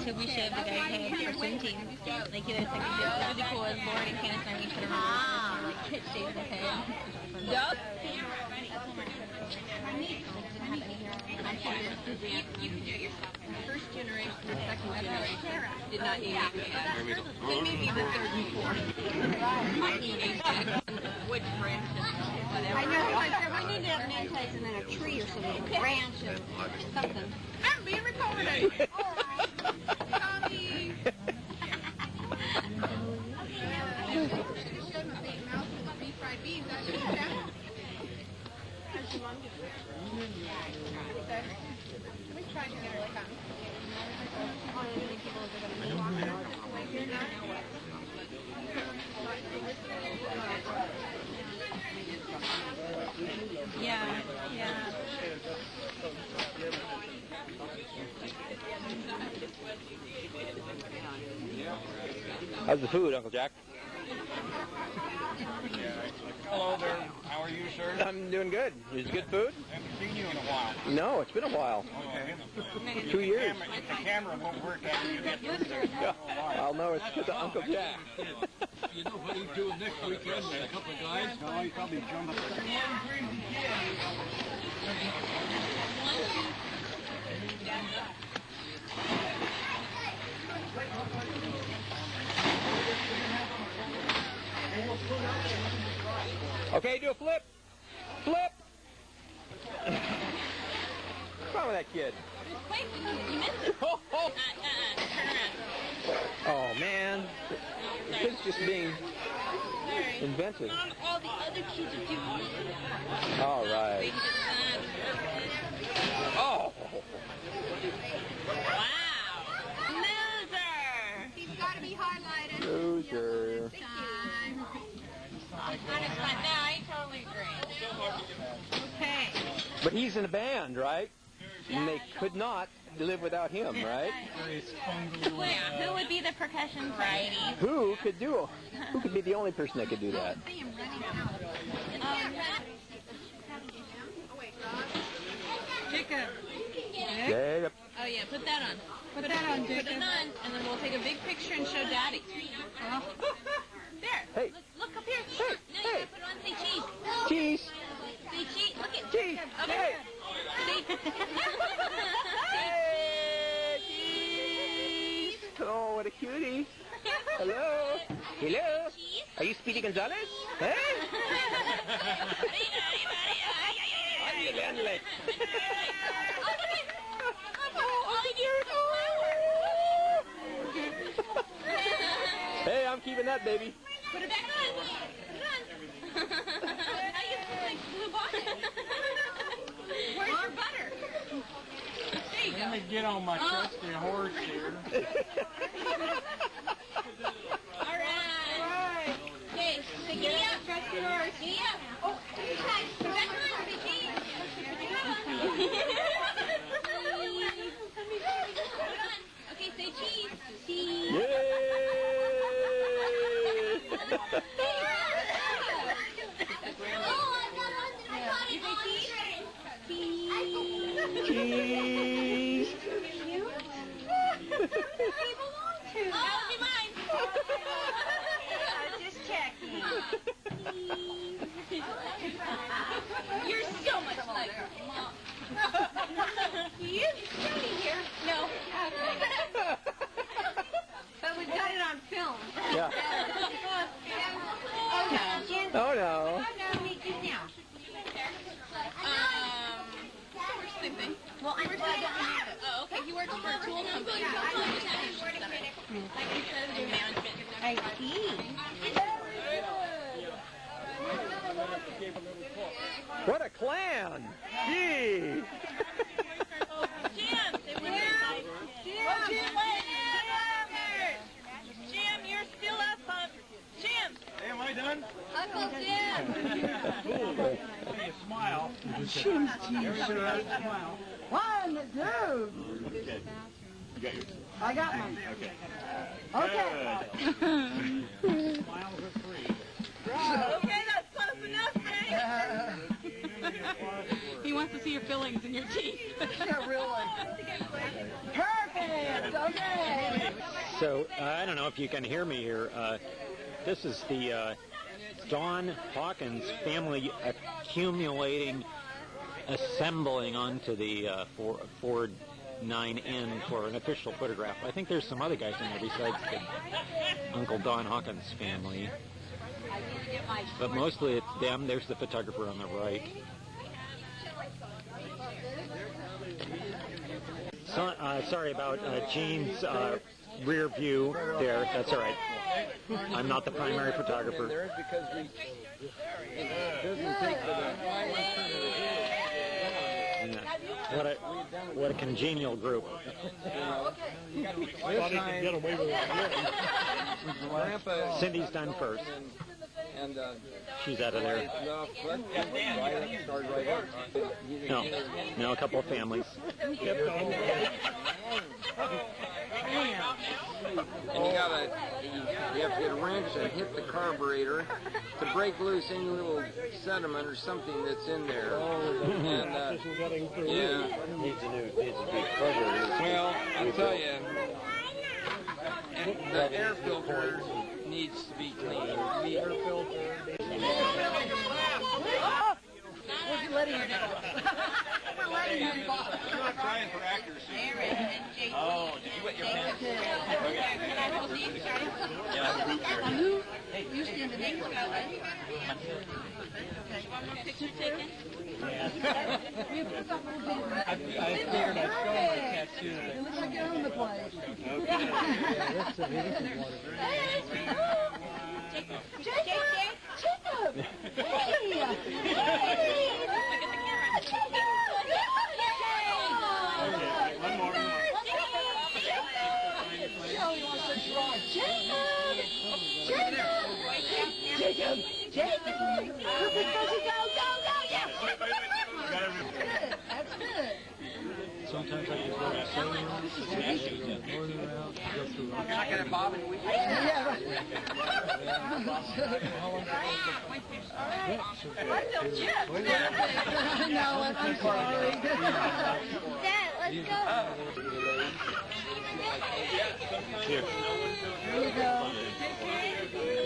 Toby Shiv, the guy who had our swim team. Like, he was like, it was really cool. It was boring and kind of funny. You should remember like hit shaving his head. Yup. You can do it yourself. First generation, the second generation did not need it. They may be the third and fourth. Might need it. Which branch? I know, like, we need to have name tags and then a tree or something, a branch or something. I'm being recorded. All right. Tommy. Yeah, yeah. How's the food, Uncle Jack? Hello there. How are you, sir? I'm doing good. Is it good food? Haven't seen you in a while. No, it's been a while. Okay. 2 years. If the camera won't work after you get through there, Yeah. I'll know it's because of Uncle Jack. You know what he's doing next weekend with a couple of guys? No, he probably jumped. Okay, do a flip. Flip. What's wrong with that kid? Wait, you missed it. Oh, oh. Turn around. Oh man. The kid's just being inventive. Not all the other kids are doing it. All right. Oh. Wow. Loser. He's got to be highlighted. Loser. Big time. No, I totally agree. Okay. But he's in a band, right? And they could not live without him, right? Who would be the percussion variety? Who could do? Who could be the only person that could do that? Jacob. Jacob. Oh yeah, put that on. Put that on, Jacob. Put it on, and then we'll take a big picture and show Daddy. There. Hey. Look up here. Hey. No, you Hey. gotta put it on. Say cheese. Cheese. Say cheese. Look at Cheese. Up Hey. here. Say. Hey, cheese. Oh, what a cutie. Hello. Hello. Cheese. Are you Speedy Gonzales? Hey? Ándale. Hey, I'm keeping that, baby. Put it back on. Put it on. Now you look like blue bottom. Where's your butter? There you go. Let me get on my trusty horse here. All right. Okay, so giddy up. Trusty horse. Giddy up. Oh, put it back on. Say cheese. Put it on. Okay, say cheese. Cheese. Yay! Cheese. Just checking. You're so much like Mom. He is funny here. No. But we've got it on film. Yeah. Oh, no. Jen, Oh no. oh, no, we do now. We're sleeping. Well, I'm glad that Oh, okay. He works for a tool company. Like he says, in management. I see. What a clan! Gee! Jim! Jim, you're still up, huh? Jim! Hey, am I done? Uncle Jim! Hey, smile. One, two. I got mine. Okay. Smiles are free. Okay, that's close enough, Frank. He wants to see your fillings in your teeth. Yeah, really. Perfect. Okay. So, I don't know if you can hear me here. This is the Dawn Hawkins family accumulating, assembling onto the Ford 9N for an official photograph. I think there's some other guys in there besides the Uncle Don Hawkins family. But mostly it's them. There's the photographer on the right. So, sorry about Gene's rear view there. That's all right. I'm not the primary photographer. There is because it doesn't take Yeah. What a congenial group. this time, Grandpa Cindy's done first. and She's out of there. No, a couple of families. And you have to get a wrench and hit the carburetor to break loose any little sediment or something that's in there. And yeah. Needs a big carburetor. Well, I'll tell you, the air filter needs to be cleaned. The air filter. We're letting you go. We're letting you go. You're not trying for accuracy. Aaron and JT. Oh, did you wet your pants? Can I hold these, guys? You stand in there. Okay. One more picture taken? I figured I'd show him the tattoo. It looks like you're on the place. Jacob! Jacob! Hey! Look at the camera. One more. Shelly wants to try. Jacob! Jacob! Jacob! Fuzzy, go, go, go! Yeah! That's good. Sometimes I just want to say, You're not going to bob and weave. Yeah, right. No, I'm sorry. Dad, let's go. here. There you go.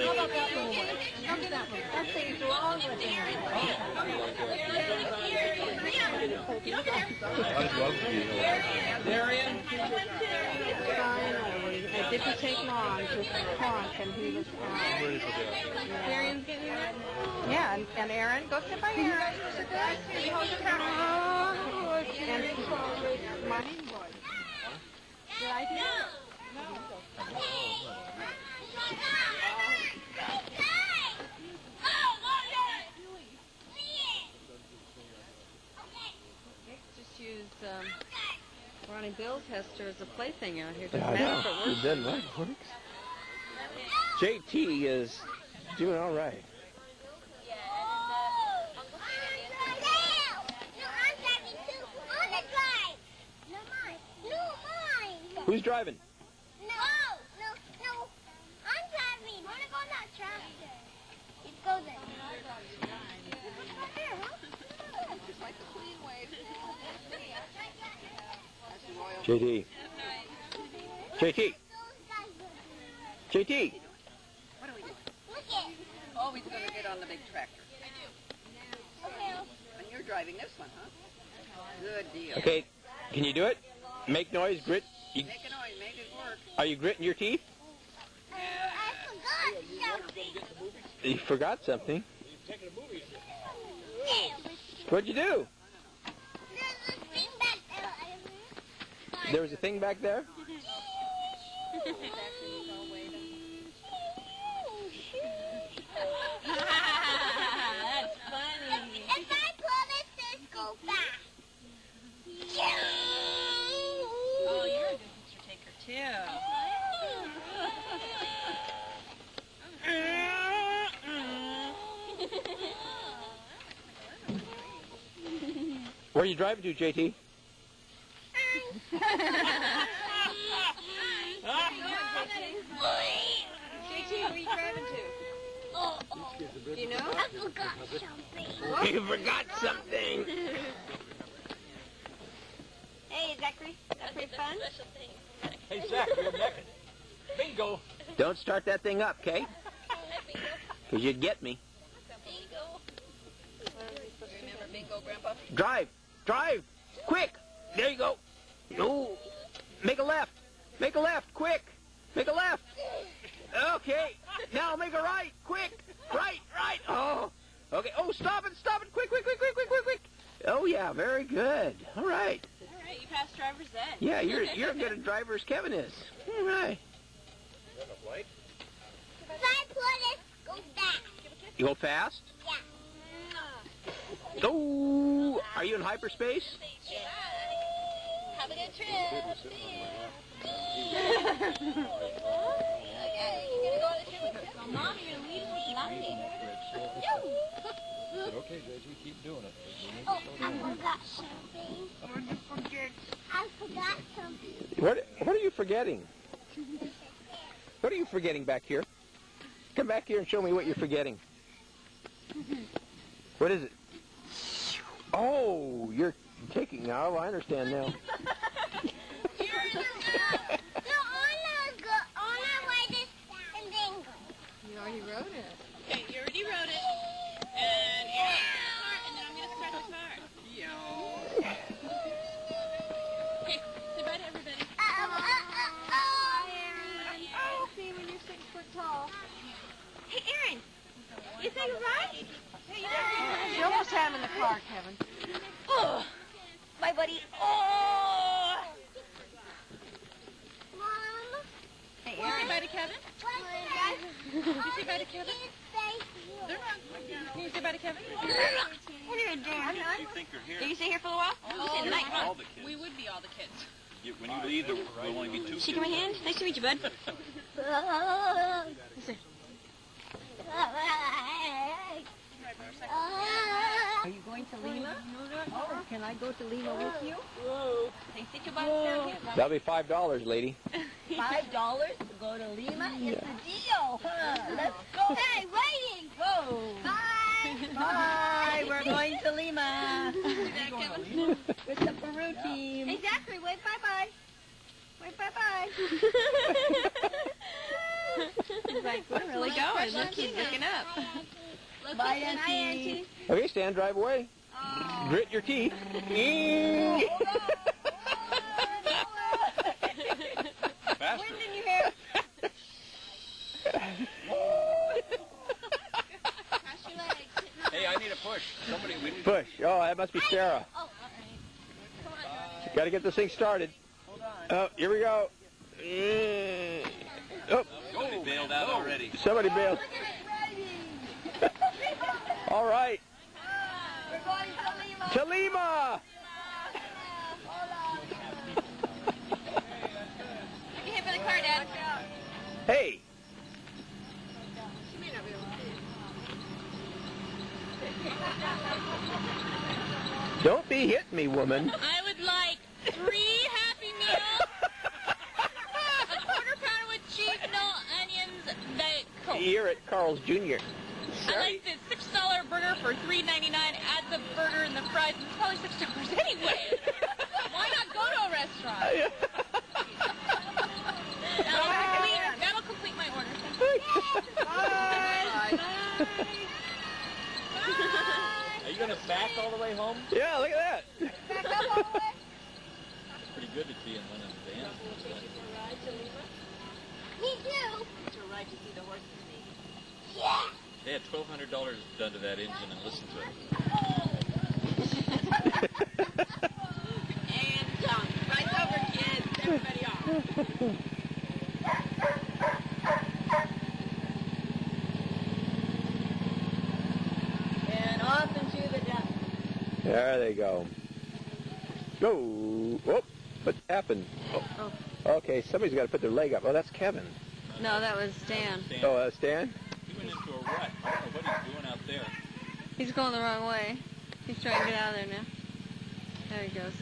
How about that little one? How about that one? That thing's wrong with it. Darian? It didn't take long to honk and he was fine. Darian's getting it? Yeah, and Aaron, go sit by Aaron. You hold the camera. And my voice. Did I do it? Just use Ronnie Bill's Hester as a plaything out here. Doesn't matter if it works. It doesn't matter. It works. JT is doing all right. Who's driving? No, I'm driving. I want to go on that tractor. Let's go then. Just like the Queen wave. JT. JT. JT. What do we do? Look it. Always going to get on the big tractor. Okay. And you're driving this one, huh? Good deal. Okay, can you do it? Make noise, grit. Make a noise, make it work. Are you gritting your teeth? I forgot something. You forgot something. What'd you do? There's a thing back there. There was a thing back there? That's funny. If I pull this, this go back. Oh, you're a good picture taker, too. Where are you driving to, JT? JT, where are you driving to? Do you know? I forgot something. You forgot something. Hey, Zachary, is that pretty fun? Hey, Zach, you're necking. Bingo. Don't start that thing up, Kate, because you'd get me. Remember bingo, Grandpa? Drive, drive, quick. There you go. No, make a left, quick, make a left. Okay, now make a right, quick, right. Oh, okay. Oh, stop it, quick. Oh yeah, very good. All right. All right, you passed driver's ed. Yeah, you're as good a driver as Kevin is. All right. Go back. You go fast? Yeah. Go. Are you in hyperspace? Have a good trip. Mom, you're leading with nothing. Okay, JG, keep doing it. Oh, I forgot something. What did you forget? I forgot something. What are you forgetting? What are you forgetting back here? Come back here and show me what you're forgetting. What is it? Oh, you're taking now. I understand now. You already wrote it. Okay, you already wrote it. And you're going to start, and then I'm going to scratch the car. Okay, say bye to everybody. See, when you're 6 foot tall. Hey, Aaron. You say goodbye? You almost had him in the car, Kevin. Oh, my buddy. Oh. Hey, You say Aaron. bye to Kevin? You say bye to Kevin? They're not. Can you say bye to Kevin? What are you doing? You think you're here? Can you stay here for a while? You're all the kids. We would be all the kids. When you leave, there will only be 2 kids. Shake my hand. Nice to meet you, bud. Are you going to Lima? Oh, can I go to Lima with you? They sit your butts down here. That'll be $5, lady. $5 to go to Lima? It's a deal, huh? Let's go. Hey, waiting. Go. Bye. Bye. We're going to Lima Kevin. with the Peru team. Exactly. Wait, bye-bye. Wait, bye-bye. He's like, we're really going. Look, he's looking up. Bye, Auntie. Okay, stand, drive away. Grit your teeth. Faster. Wind in your hair. Hey, I need a push. Somebody, we need Push. Oh, that must be Sarah. Got to get this thing started. Oh, here we go. Oh, Somebody bailed out already. somebody bailed. All right. To Lima. Give me a hit for the car, Dad. Hey. Don't be hitting me, woman. I would like 3 Happy Meals, a quarter pounder with cheese, no onions, Diet Coke. Here at Carl's Jr. I like the $6 burger for $3.99. Add the burger and the fries, and it's probably $6 anyway. Why not go to a restaurant? That'll complete my order. Bye. Are you going to back all the way home? Yeah, look at that. Pretty good to be in one of the vans. Me too. Yeah. They had $1,200 done to that engine, and listen to it. And done. Right over, kids. Everybody off. And off into the dust. There they go. Go. Whoop. What happened? Oh. Okay, somebody's got to put their leg up. Oh, that's Kevin. No, that was Dan. Oh, that's Dan? He went into a rut. I don't know what he's doing out there. He's going the wrong way. He's trying to get out of there now. There he goes.